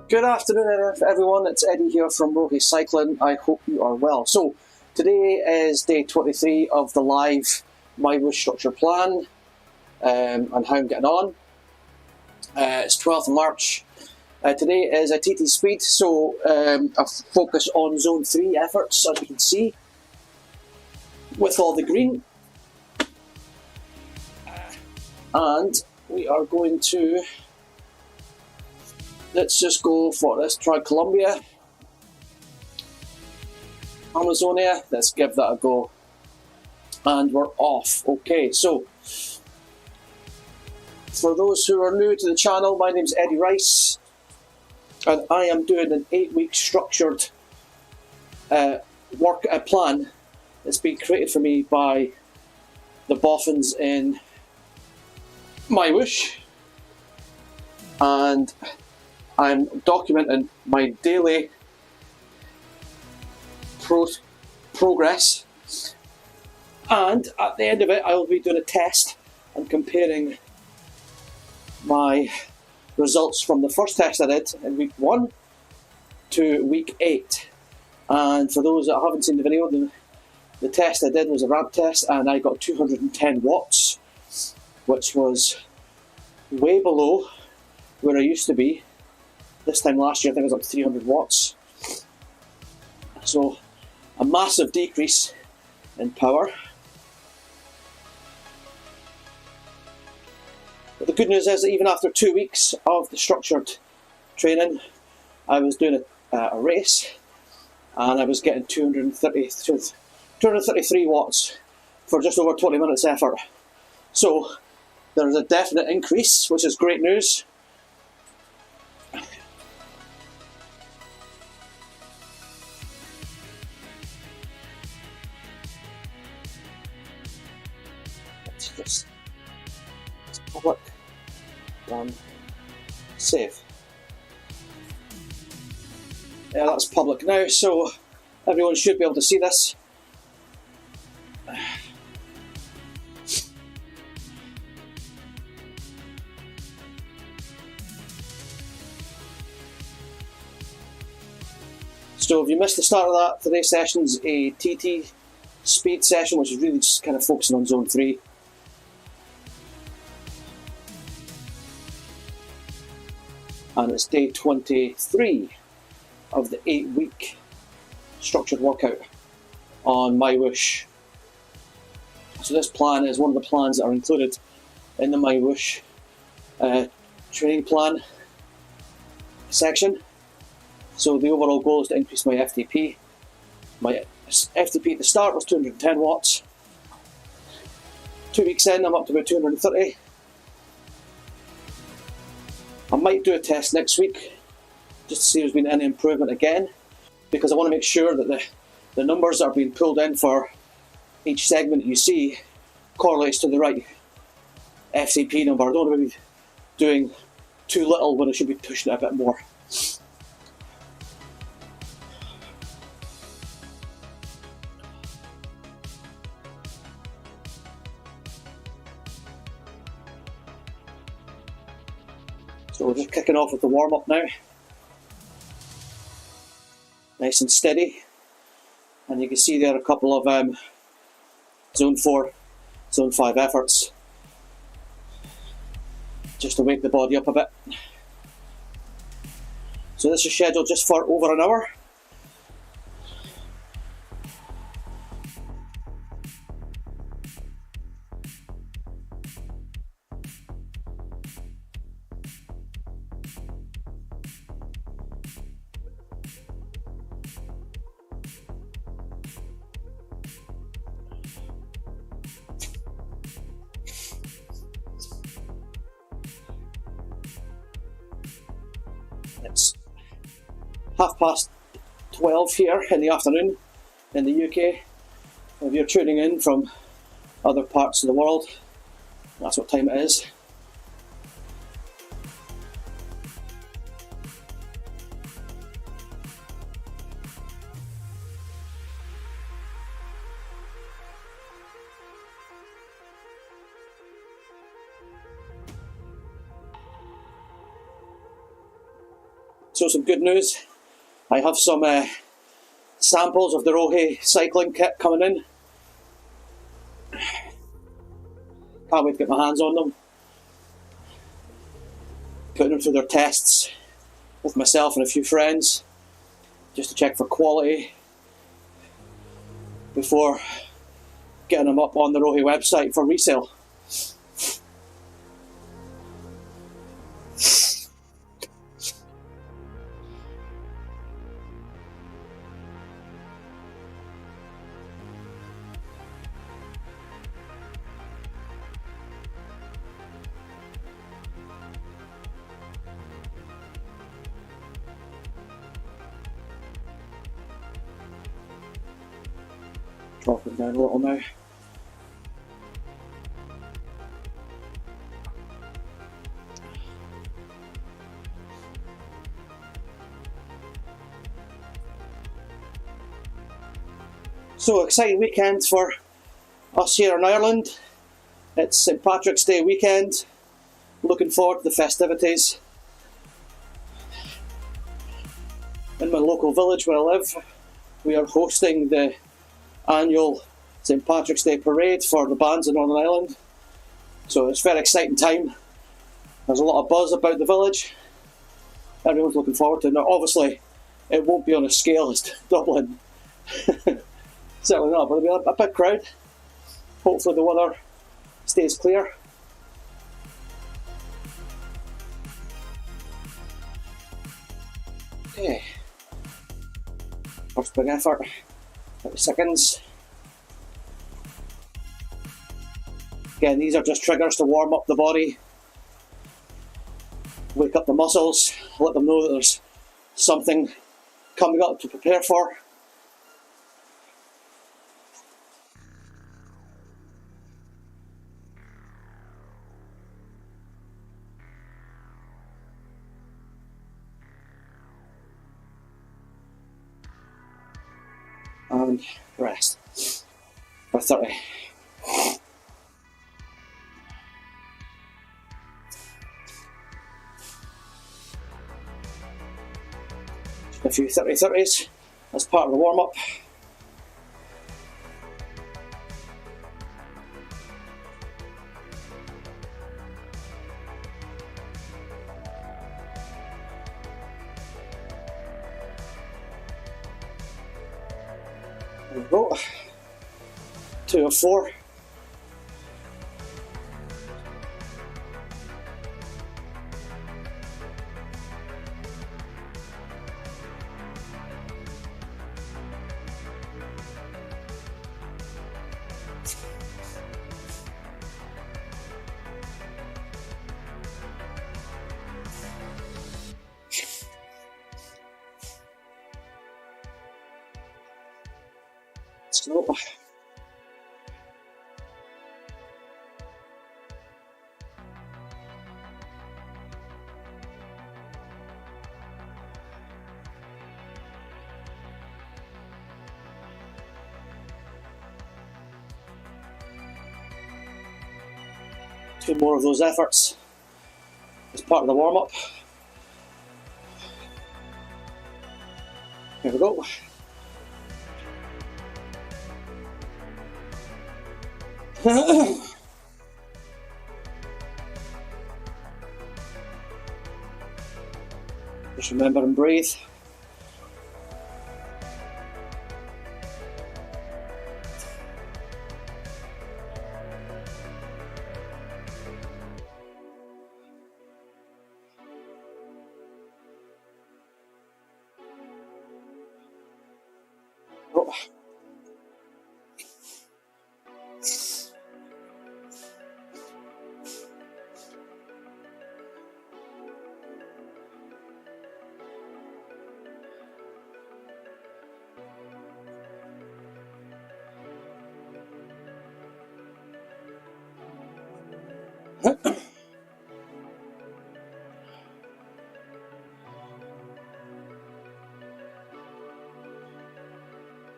Good afternoon, everyone. It's Eddie here from Rothai Cycling. I hope you are well. So, today is day 23 of the live MyWhoosh Structured Plan and how I'm getting on. It's 12th of March. Today is a TT speed, so I focus on zone 3 efforts, as you can see, with all the green. And we are going to... Let's just go for this. Try Colombia, Amazonia. Let's give that a go. And we're off. Okay, so for those who are new to the channel, my name is Eddie Ryce, and I am doing an 8-week structured workout plan that's been created for me by the boffins in MyWhoosh, and I'm documenting my daily progress, and at the end of it I will be doing a test and comparing my results from the first test I did in week 1 to week 8. And for those that haven't seen the video, the test I did was a ramp test, and I got 210 watts, which was way below where I used to be. This time last year I think I was up to 300 watts. So a massive decrease in power. But the good news is that even after 2 weeks of the structured training, I was doing a race, and I was getting 233 watts for just over 20 minutes effort. So there's a definite increase, which is great news. Let's public, run, save. Yeah, that's public now, so everyone should be able to see this. So if you missed the start of that, today's session's a TT speed session, which is really just kind of focusing on zone 3. And it's day 23 of the 8-week structured workout on MyWhoosh. So this plan is one of the plans that are included in the MyWhoosh training plan section. So the overall goal is to increase my FTP. My FTP at the start was 210 watts. 2 weeks in, I'm up to about 230. I might do a test next week just to see if there's been any improvement again, because I want to make sure that the numbers that are being pulled in for each segment that you see correlates to the right FTP number. I don't want to be doing too little when I should be pushing it a bit more. So we're just kicking off with the warm-up now. Nice and steady. And you can see there a couple of zone 4, zone 5 efforts, just to wake the body up a bit. So this is scheduled just for over an hour. It's 12:30 here in the afternoon in the UK. If you're tuning in from other parts of the world, that's what time it is. So some good news. I have some samples of the Rothai cycling kit coming in. Can't wait to get my hands on them. Putting them through their tests with myself and a few friends, just to check for quality before getting them up on the Rothai website for resale. Dropping down a little now. So exciting weekend for us here in Ireland. It's St Patrick's Day weekend. Looking forward to the festivities. In my local village where I live, we are hosting the annual St Patrick's Day parade for the bands in Northern Ireland. So it's a very exciting time. There's a lot of buzz about the village. Everyone's looking forward to it. Now obviously it won't be on a scale as Dublin. Certainly not, but there'll be a big crowd. Hopefully the weather stays clear. Okay. First big effort. 30 seconds. Again, these are just triggers to warm up the body, wake up the muscles, let them know that there's something coming up to prepare for. And rest for 30. Just a few 30-30s as part of the warm-up. There we go. 2 of 4. Let's go. Two more of those efforts as part of the warm-up. Here we go. Just remember and breathe. Oh.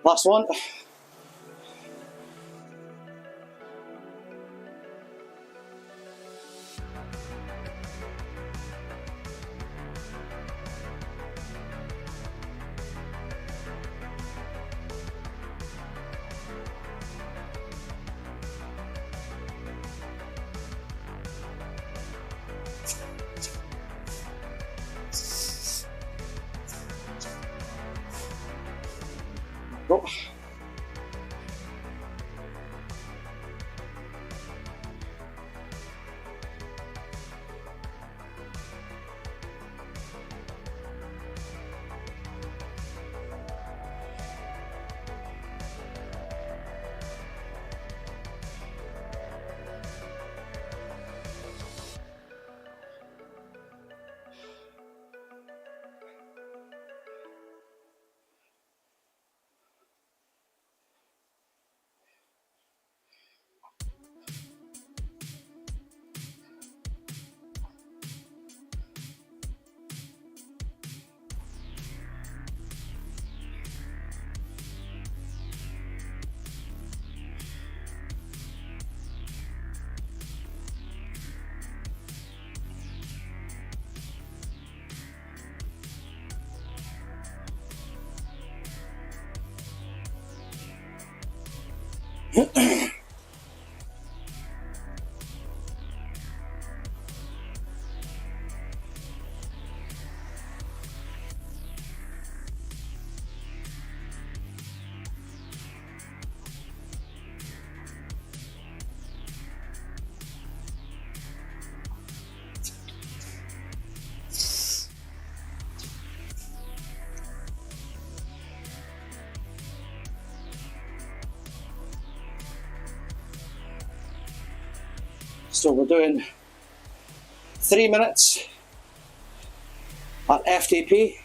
Last one. So we're doing 3 minutes at FTP.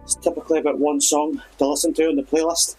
It's typically about one song to listen to in the playlist.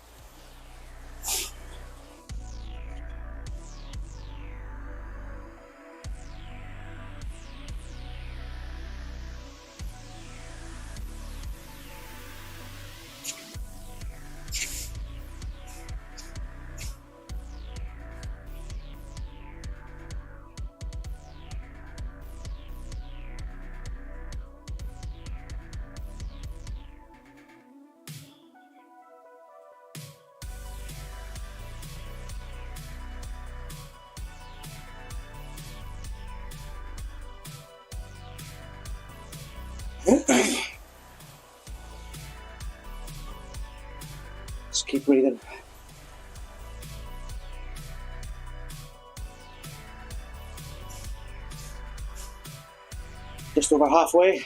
Just keep breathing. Just over halfway.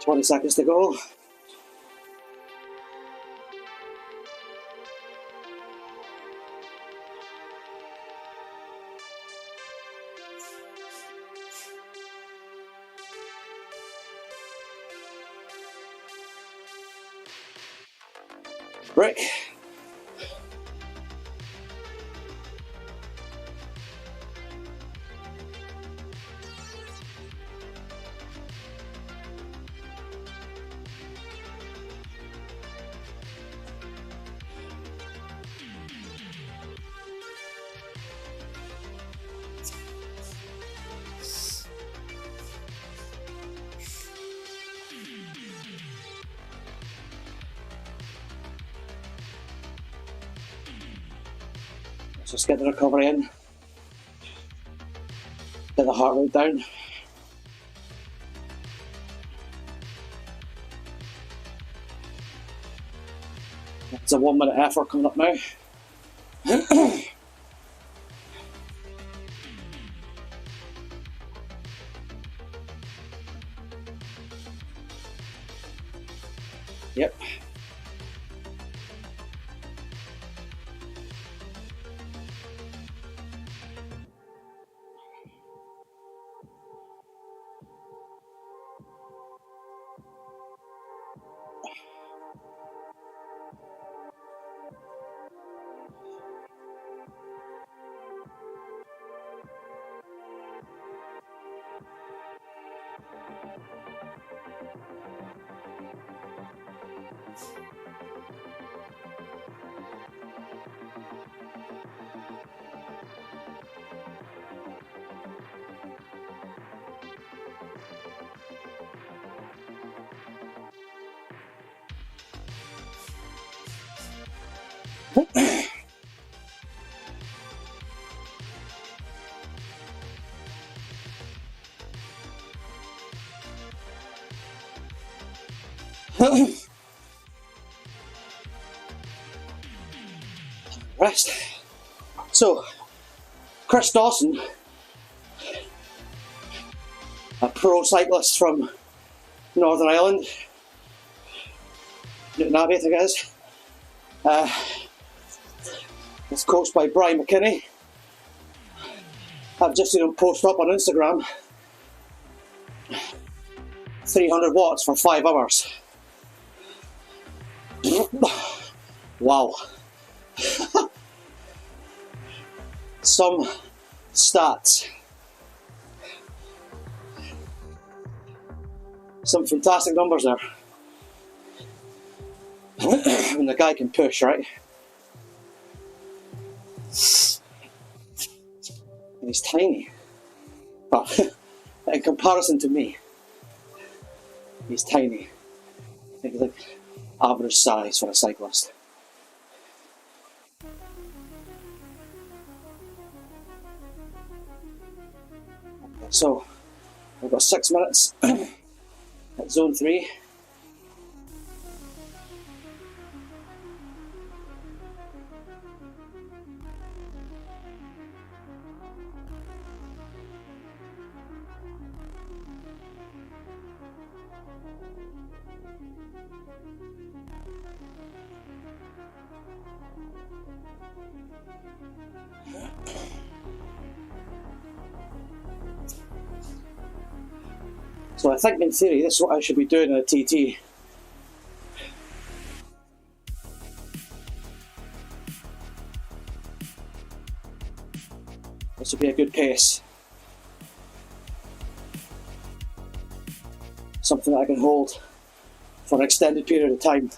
Twenty seconds to go. Break. Just get the recovery in, get the heart rate down. It's a 1 minute effort coming up now. Yep. Rest. So, Chris Dawson, a pro cyclist from Northern Ireland, Newton Abbey I think it is, it's coached by Brian McKinney. I've just seen him post up on Instagram 300 watts for 5 hours. Wow. Some stats. Some fantastic numbers there. And the guy can push, right? And he's tiny. Well, in comparison to me, he's tiny. I think he's like average size for a cyclist. So, we've got 6 minutes at zone 3. So I think in theory this is what I should be doing in a TT. This would be a good pace. Something that I can hold for an extended period of time.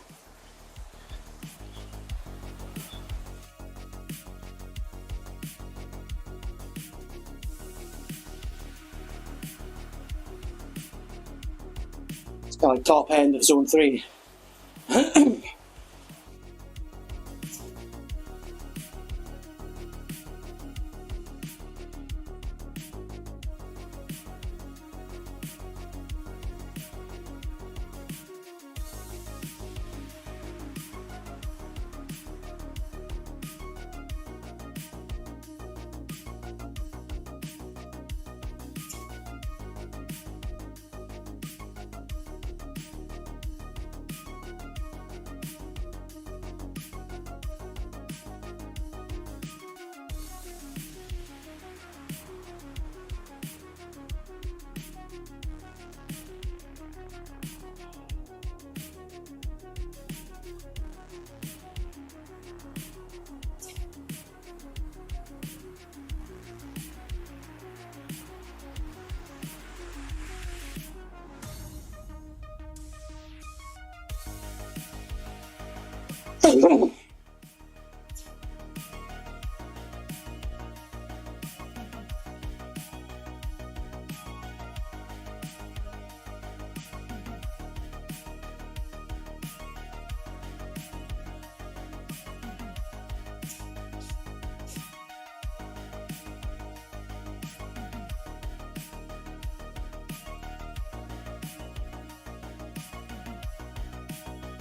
Kind of like top end of zone 3.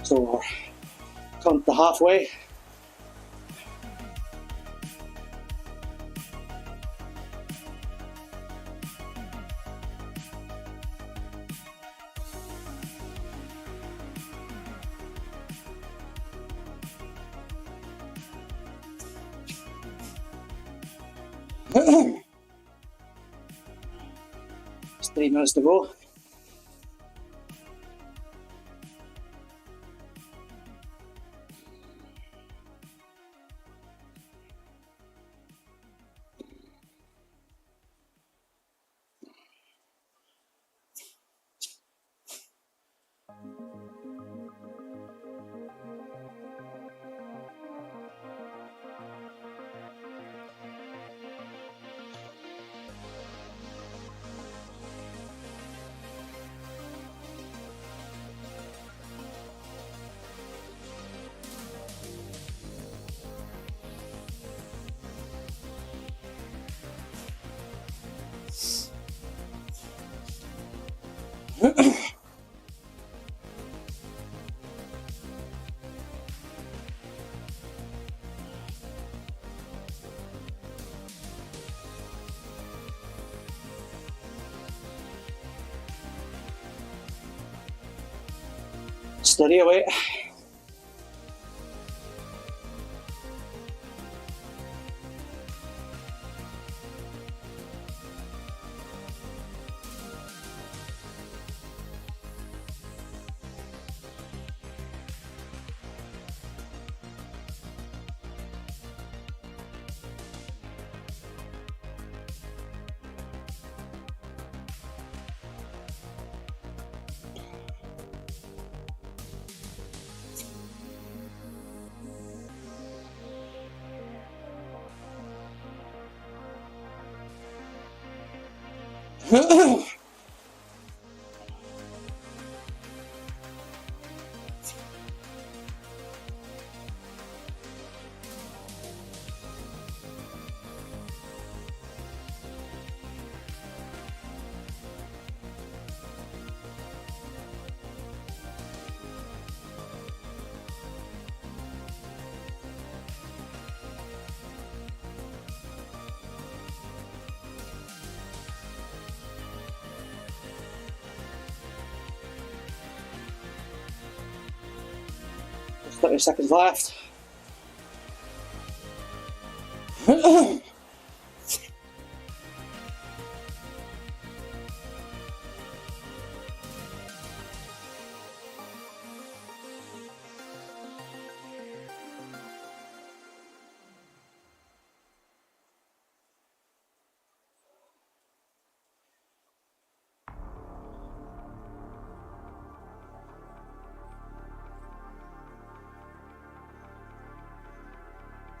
So we're come to halfway. Just 3 minutes to go. Steady away. There's 30 seconds left.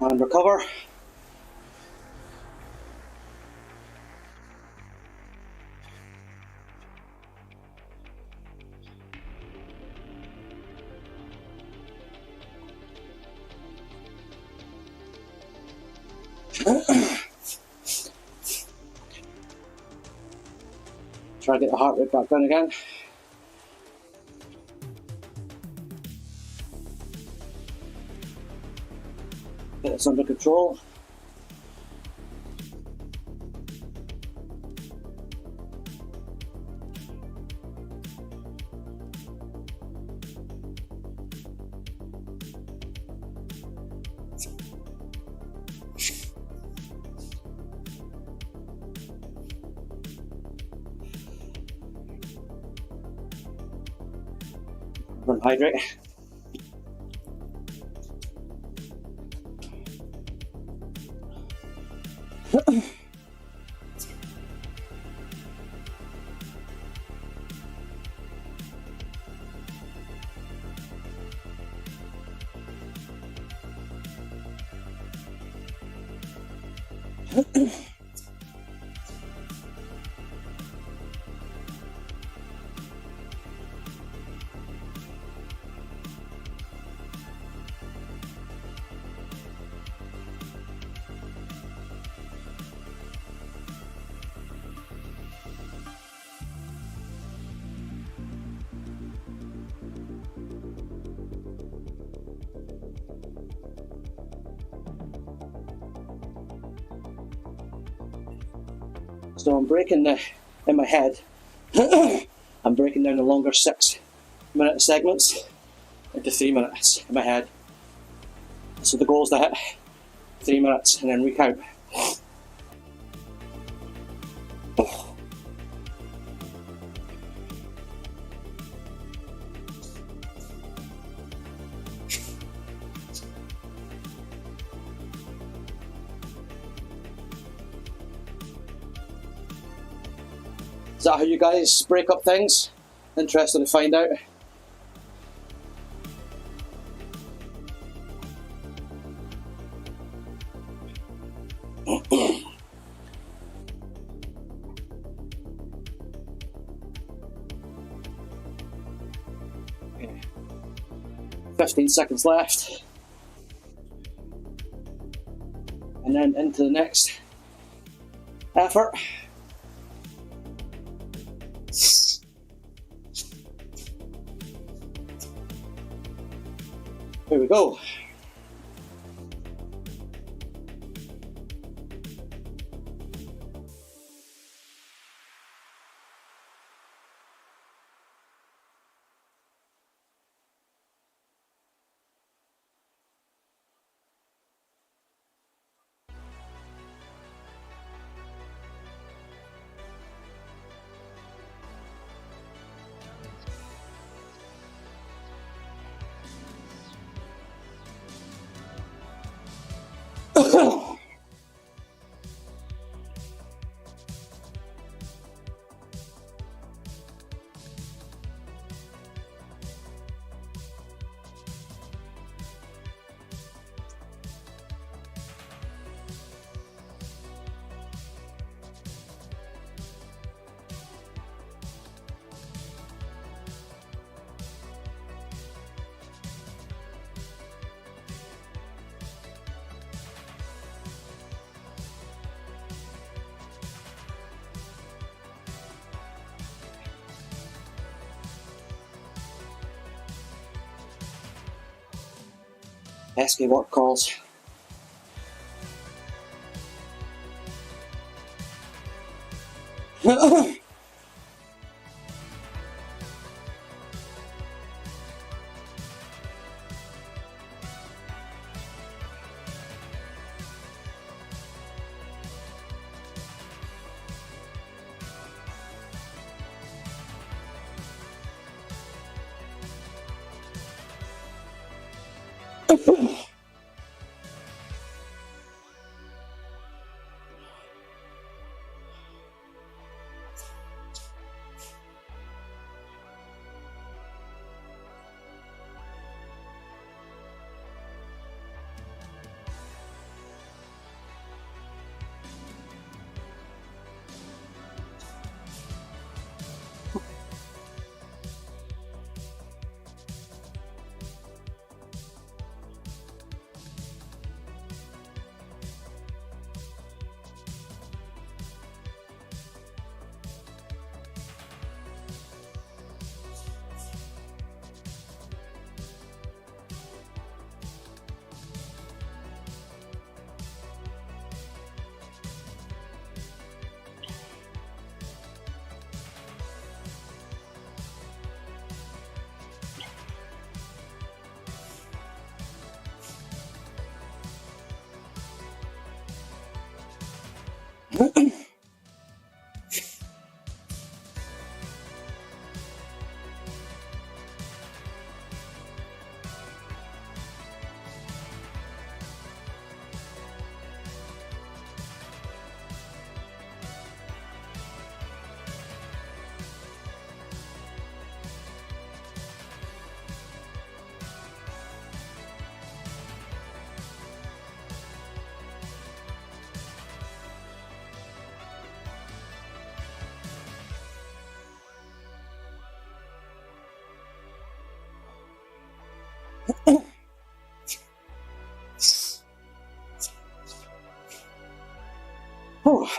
And recover. Try to get the heart rate back down again. Get this under control. Hydrate. So I'm breaking in my head, I'm breaking down the longer 6-minute segments into 3 minutes in my head. So the goal is to hit 3 minutes and then recount. Is that how you guys break up things? Interested to find out. Okay. 15 seconds left. And then into the next effort. Here we go. Pesky work calls. Oh.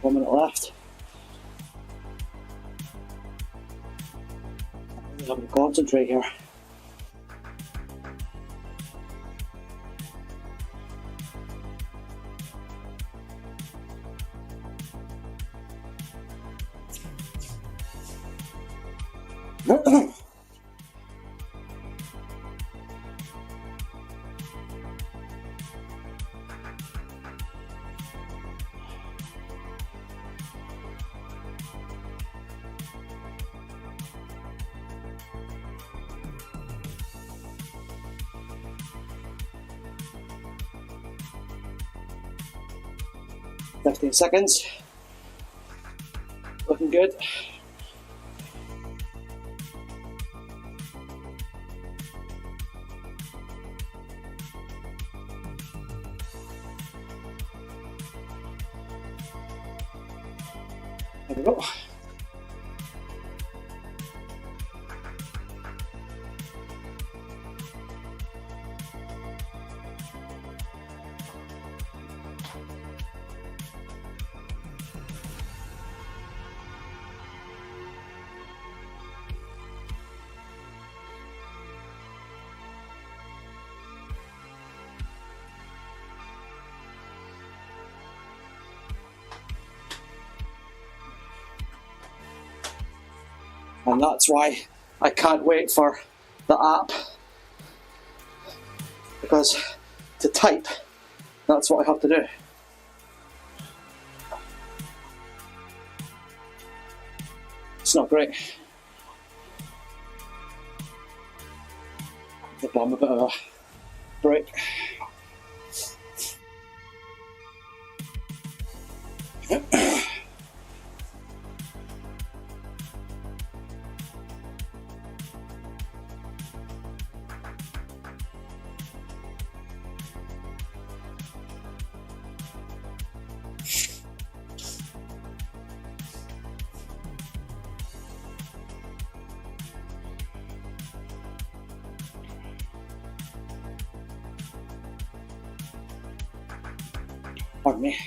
1 minute left. I'm really having to concentrate here. Fifteen seconds. Looking good. There we go. And that's why I can't wait for the app, because to type, that's what I have to do. It's not great. The bomb a bit of a break. Pardon me.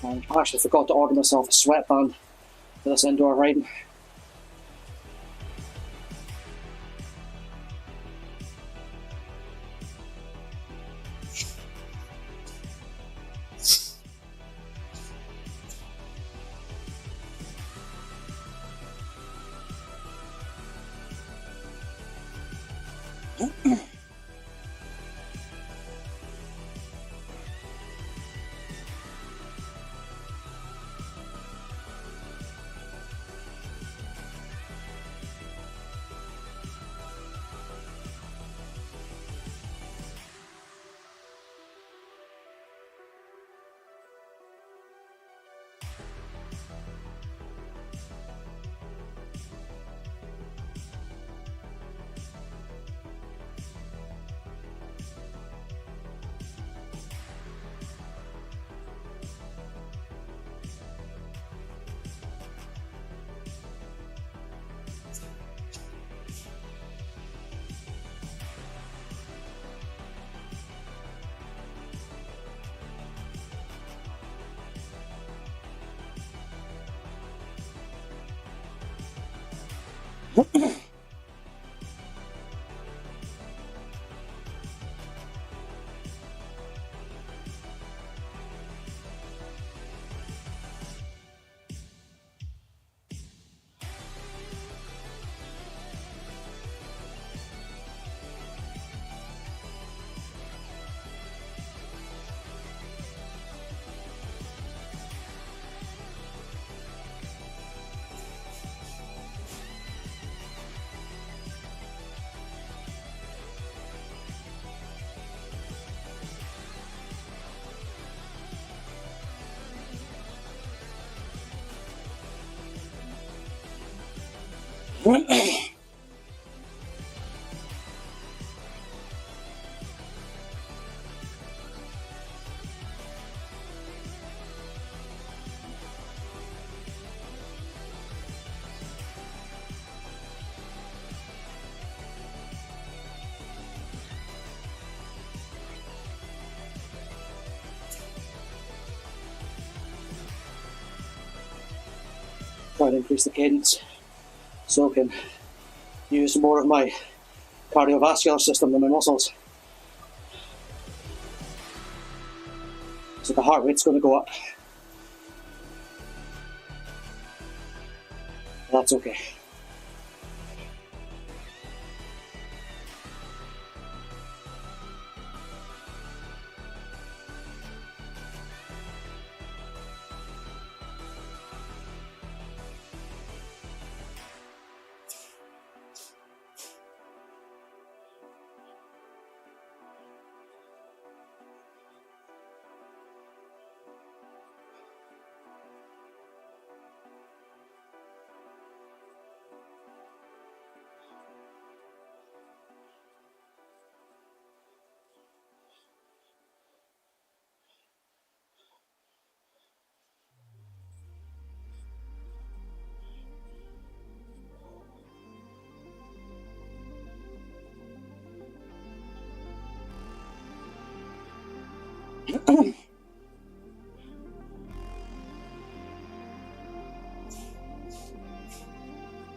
I actually forgot to order myself a sweatband for this indoor riding. Try and increase the cadence so I can use more of my cardiovascular system than my muscles. So the heart rate's going to go up. That's okay.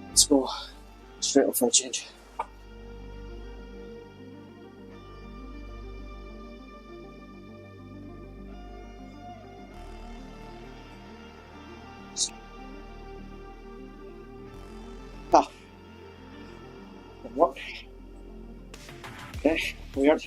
Let's go straight up for a change. Didn't work. Okay, weird.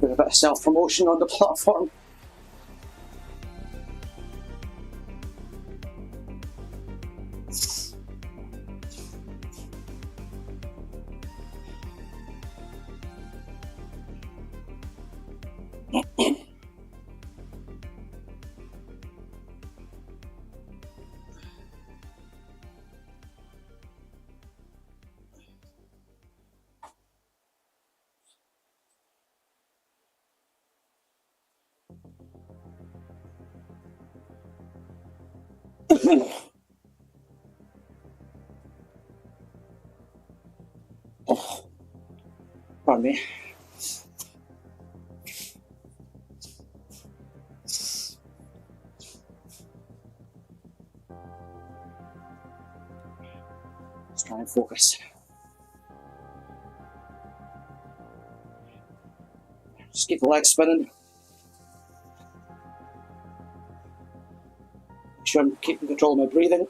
With a bit of self-promotion on the platform. Oh, pardon me. Let's try and focus. Just keep the legs spinning. Make sure I'm keeping control of my breathing.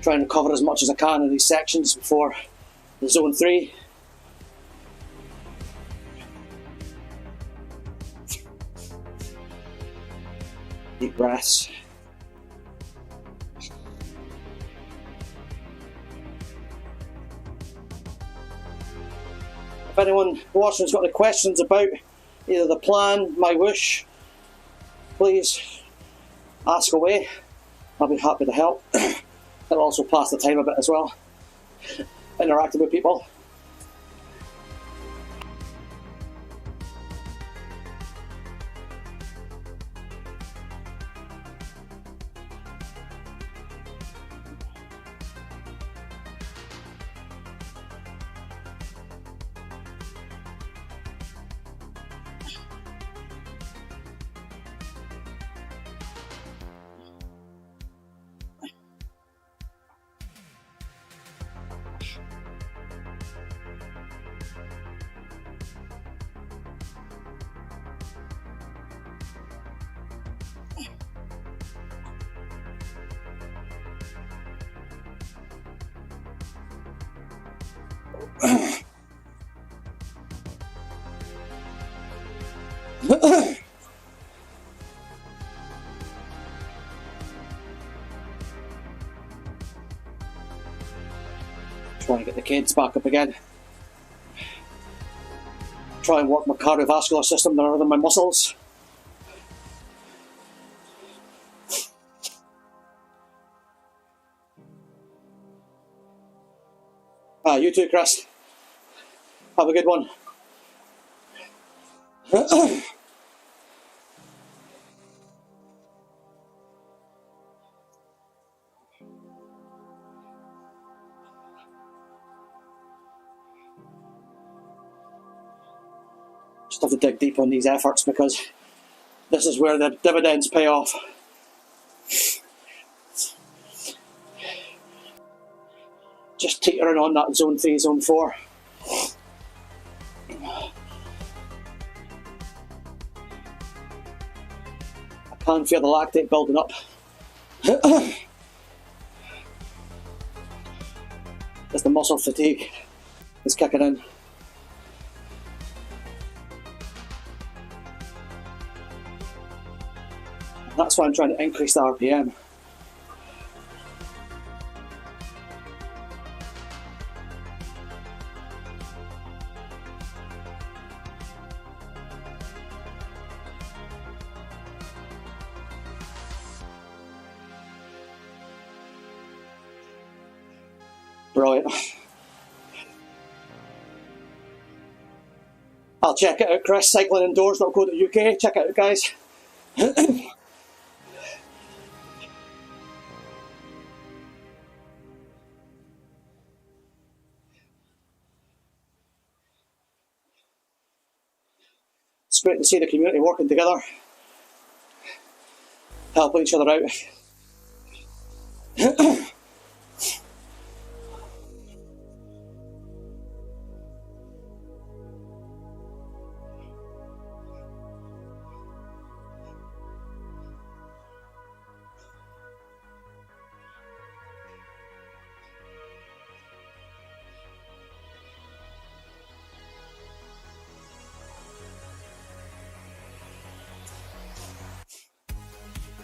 Try and recover as much as I can in these sections before the zone 3. Deep breaths. If anyone watching has got any questions about either the plan, MyWhoosh, please ask away. I'll be happy to help. It'll also pass the time a bit as well, interacting with people. Try and get the kids back up again. Try and work my cardiovascular system rather than my muscles. You too, Chris. Have a good one. Just have to dig deep on these efforts because this is where the dividends pay off. Just teetering on that zone 3, zone 4. I can feel the lactate building up. As the muscle fatigue is kicking in. That's why I'm trying to increase the RPM. Brilliant. I'll check it out, Chris. Cyclingindoors.co.uk. Check it out, guys. It's great to see the community working together, helping each other out.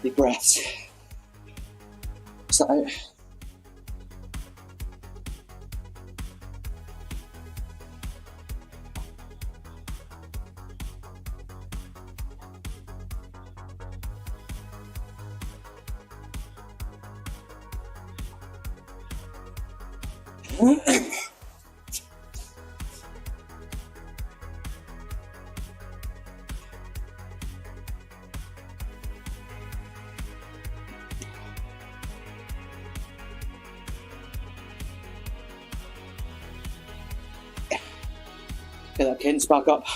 Deep breaths. Sit out. Get that cadence back up.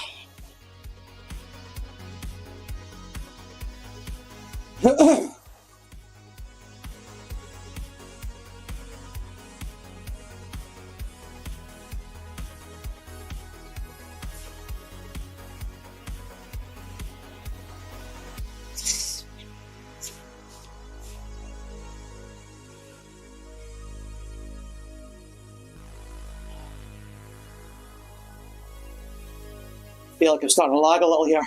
Feel like I'm starting to lag a little here.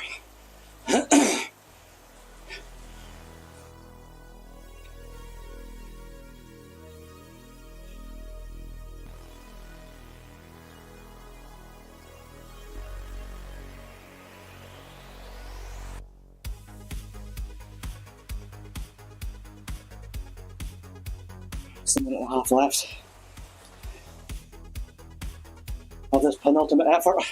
Just a minute and a half left of this penultimate effort.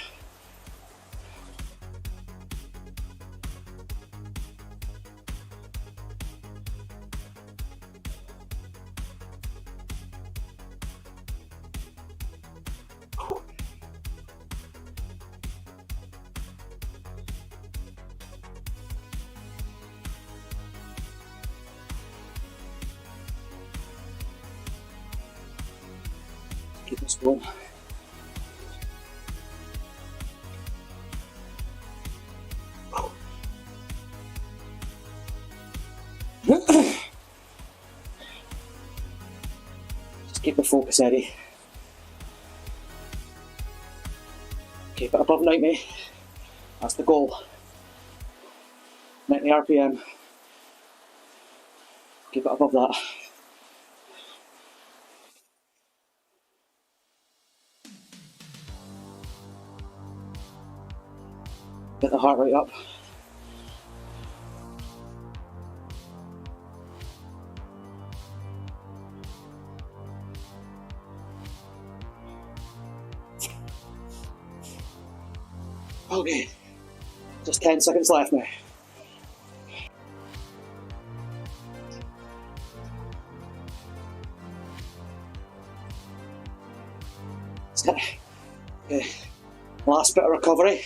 Keep this going. Just keep the focus, Eddie. Keep it above 90. That's the goal. 90 RPM. Keep it above that. Get the heart rate up. Okay, just 10 seconds left now. Okay, last bit of recovery.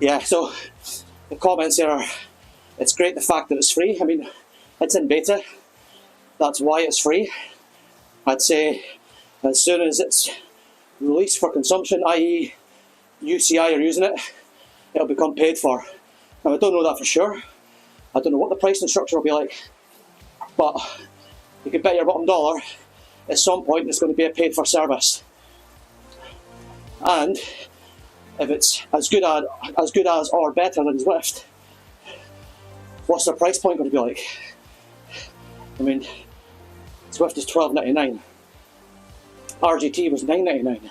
Yeah, so the comments here are, it's great the fact that it's free. I mean, it's in beta, that's why it's free. I'd say as soon as it's released for consumption, i.e. UCI are using it, it'll become paid for. Now I don't know that for sure. I don't know what the pricing structure will be like, but you can bet your bottom dollar at some point it's going to be a paid for service. And if it's as good as or better than Zwift, what's the price point going to be like? I mean, Zwift is $12.99. RGT was $9.99.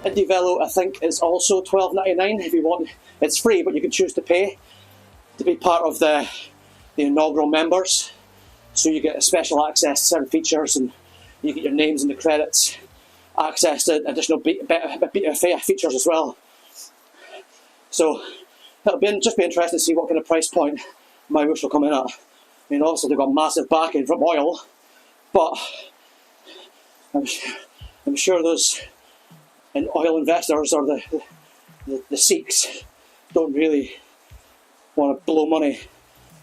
Indie Velo, I think, is also $12.99 if you want. It's free, but you can choose to pay to be part of the inaugural members. So you get special access to certain features, and you get your names in the credits, access to additional beta features as well. So it'll just be interesting to see what kind of price point MyWhoosh will come in at. I mean, obviously they've got massive backing from oil, but I'm sure those oil investors or the Sikhs don't really want to blow money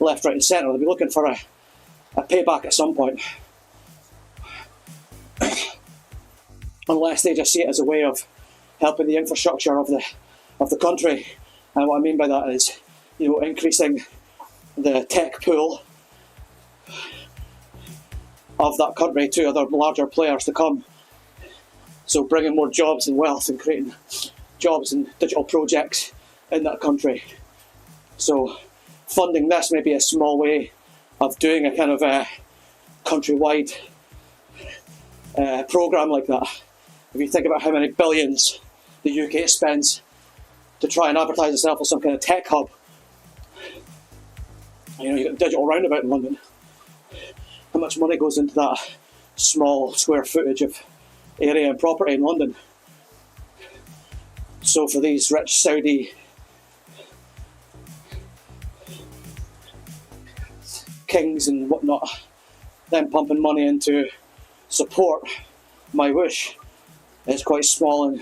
left, right and centre. They'll be looking for a payback at some point. Unless they just see it as a way of helping the infrastructure of the country And what I mean by that is, increasing the tech pool of that country to other larger players to come. So bringing more jobs and wealth and creating jobs and digital projects in that country. So funding this may be a small way of doing a kind of a countrywide program like that. If you think about how many billions the UK spends to try and advertise itself as some kind of tech hub, you've got a digital roundabout in London. How much money goes into that small square footage of area and property in London? So for these rich Saudi kings and whatnot, them pumping money into support MyWhoosh is quite small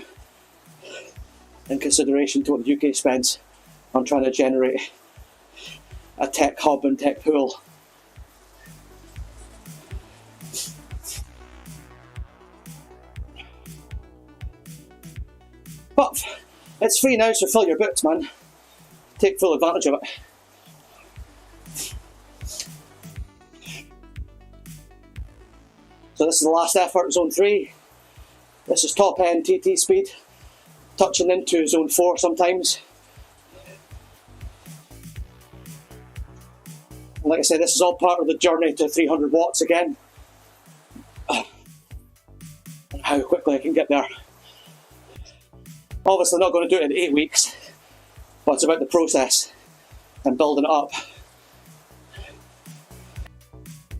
in consideration to what the UK spends on trying to generate a tech hub and tech pool. But it's free now, so fill your boots, man. Take full advantage of it. So this is the last effort, zone 3. This is top end TT speed, touching into zone 4 sometimes. And like I said, this is all part of the journey to 300 watts again. And how quickly I can get there. Obviously not going to do it in 8 weeks, but it's about the process and building it up.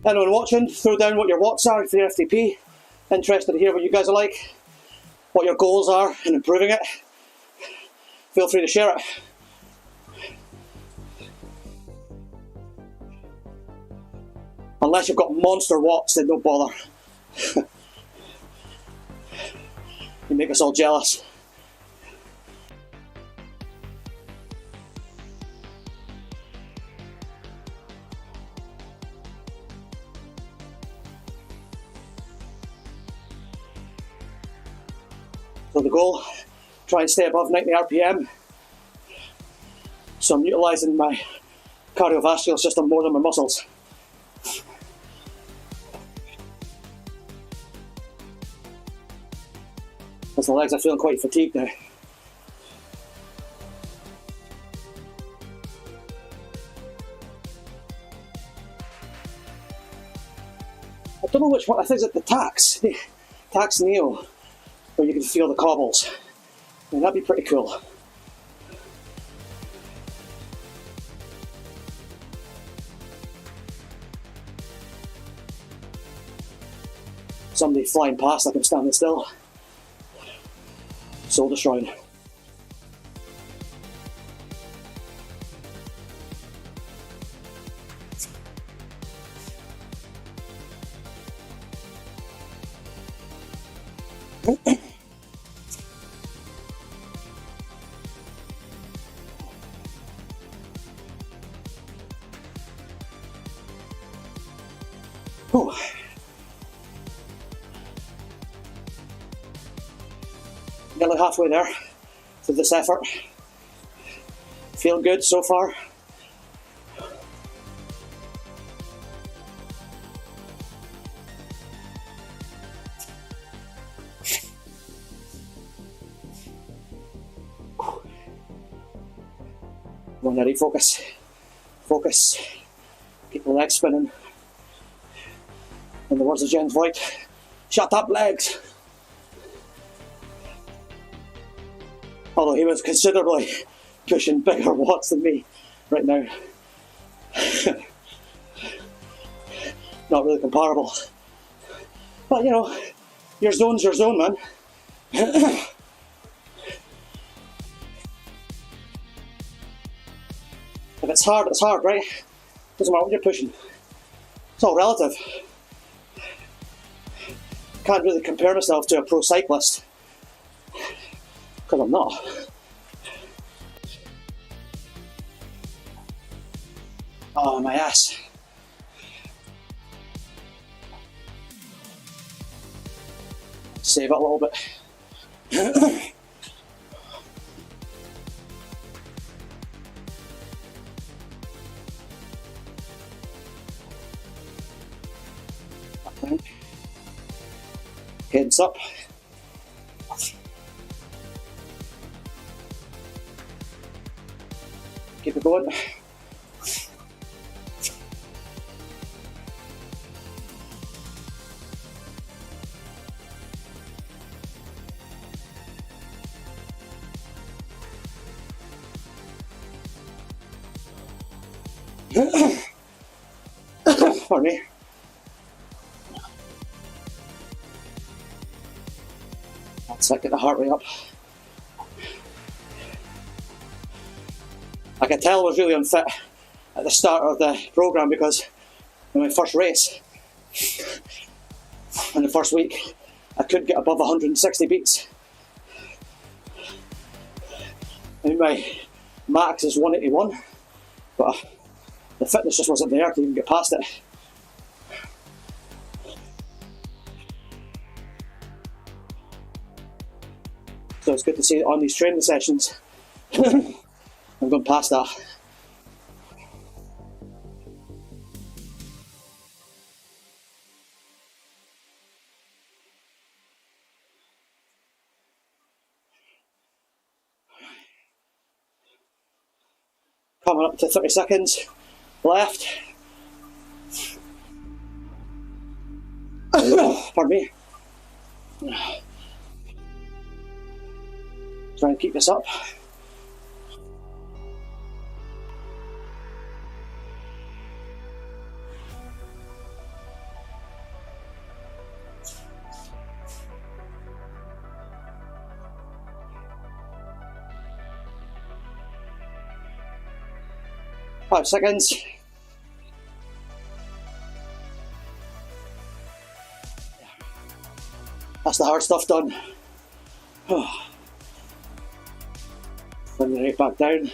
Anyone watching, throw down what your watts are for your FTP. Interested to hear what you guys are like, what your goals are in improving it. Feel free to share it. Unless you've got monster watts, then don't bother. You make us all jealous. So the goal, try and stay above 90 RPM. So I'm utilising my cardiovascular system more than my muscles. Because the legs are feeling quite fatigued now. I don't know which one, I think it's the Tax Neo, where you can feel the cobbles. I mean, that'd be pretty cool. Somebody flying past like I'm standing still. Soul destroying. Whew. Nearly halfway there to this effort. Feel good so far. One ready, focus. Focus. Keep the legs spinning. In the words of James White, shut up legs. Although he was considerably pushing bigger watts than me right now. Not really comparable. But you know, your zone's your zone, man. If it's hard, right? Doesn't matter what you're pushing. It's all relative. Can't really compare myself to a pro cyclist. Because I'm not. Oh, my ass. Save it a little bit. Cadence up. Keep it going. Pardon me. That's it, get the heart rate up. I could tell I was really unfit at the start of the programme because in my first race, in the first week, I couldn't get above 160 beats. I mean, my max is 181, but the fitness just wasn't there to even get past it. So it's good to see that on these training sessions, I'm going past that. Coming up to 30 seconds left. Pardon me. Try and keep this up. Five seconds. That's the hard stuff done. Bring the rate back down.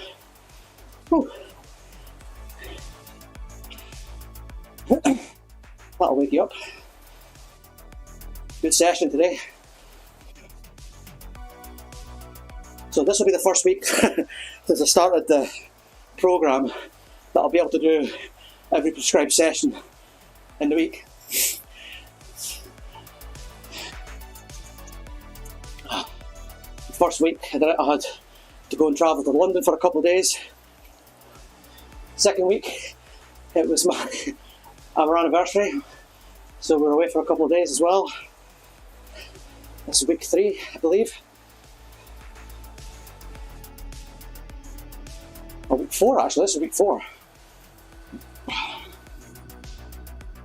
That'll wake you up. Good session today. So this will be the first week since I started the programme that I'll be able to do every prescribed session in the week. The first week I did it, I had to go and travel to London for a couple of days. Second week, it was our anniversary, so we were away for a couple of days as well. This is week 3, I believe. Or week 4 actually, this is week 4. I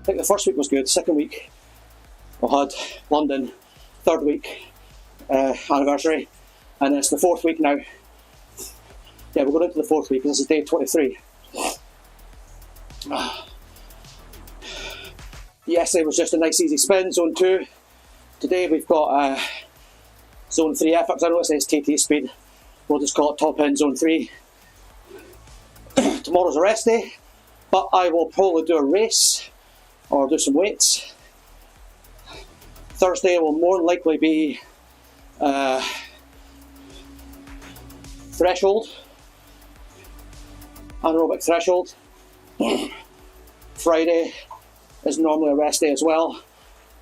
think the first week was good, second week I had London, third week anniversary, and it's the fourth week now. Yeah, we're going into the fourth week, this is day 23. Yesterday was just a nice easy spin, zone 2. Today we've got zone 3 efforts. I know it says TT speed, we'll just call it top end zone 3. Tomorrow's a rest day, but I will probably do a race or do some weights. Thursday will more than likely be threshold, anaerobic threshold. Friday is normally a rest day as well.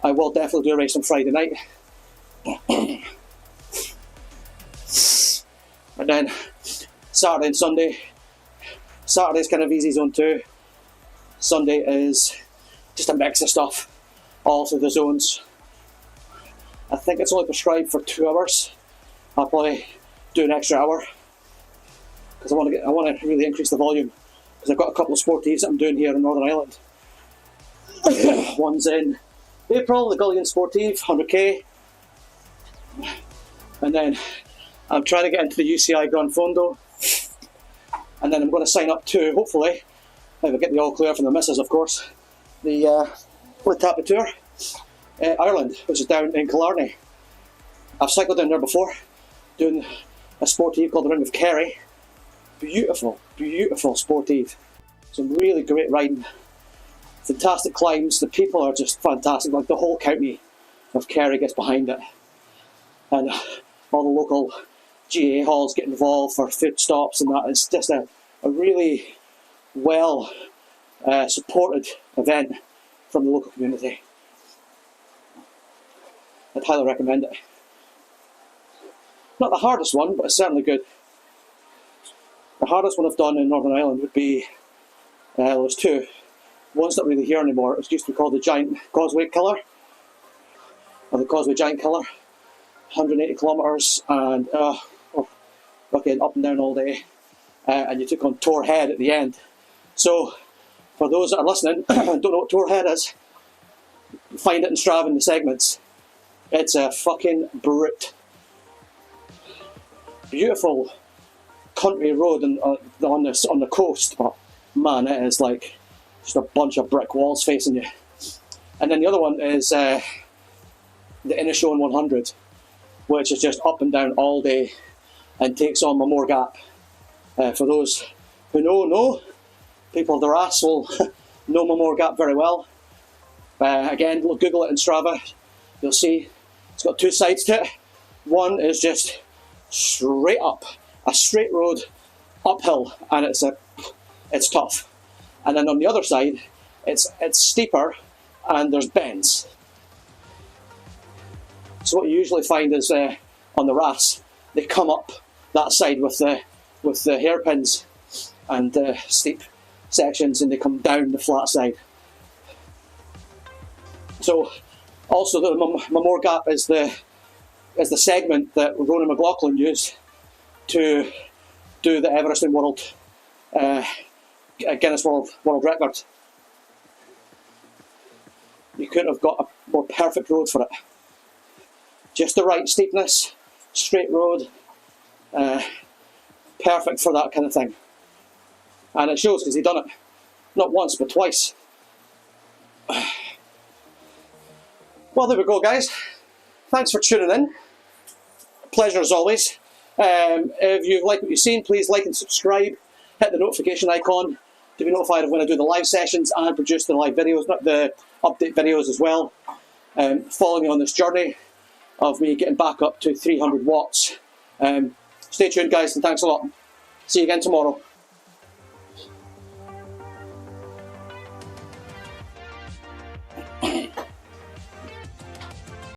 I will definitely do a race on Friday night. And then Saturday and Sunday. Saturday's kind of easy zone 2. Sunday is just a mix of stuff, all through the zones. I think it's only prescribed for 2 hours. I'll probably do an extra hour because I want to really increase the volume, because I've got a couple of sportives that I'm doing here in Northern Ireland. One's in April, the Gullion Sportive, 100k. And then I'm trying to get into the UCI Gran Fondo. And then I'm going to sign up to, hopefully, if I get the all clear from the missus of course, the Tapa Tour, Ireland, which is down in Killarney. I've cycled down there before, doing a sportive called the Ring of Kerry. Beautiful, beautiful sportive. Some really great riding. Fantastic climbs, the people are just fantastic, like the whole county of Kerry gets behind it. And all the local GA halls get involved for food stops and that. It's just a really well supported event from the local community. I'd highly recommend it. Not the hardest one, but it's certainly good. The hardest one I've done in Northern Ireland would be, there's two. One's not really here anymore. It used to be called the Giant Causeway Killer, or the Causeway Giant Killer. 180 kilometres, and fucking up and down all day. And you took on Tor Head at the end. So, for those that are listening, don't know what Tor Head is, find it in Strava in the segments. It's a fucking brute. Beautiful country road on the coast, but man, it is like just a bunch of brick walls facing you. And then the other one is the Inishowen 100, which is just up and down all day and takes on Mamore Gap. For those who know, people of the Ryce will know Mamore Gap very well. Again, Google it in Strava, you'll see it's got two sides to it. One is just straight up, a straight road uphill, and it's tough. And then on the other side, it's steeper and there's bends. So what you usually find is on the Ryce, they come up that side with the hairpins and steep sections, and they come down the flat side. So also the Mamore Gap is the segment that Ronan McLaughlin used to do the Everesting World Guinness World Record. You couldn't have got a more perfect road for it. Just the right steepness, straight road, perfect for that kind of thing. And it shows because he'd done it not once but twice. Well, there we go, guys. Thanks for tuning in. Pleasure as always. If you like what you've seen, please like and subscribe. Hit the notification icon to be notified of when I do the live sessions and produce the live videos, the update videos as well. Follow me on this journey of me getting back up to 300 watts. Stay tuned, guys, and thanks a lot. See you again tomorrow.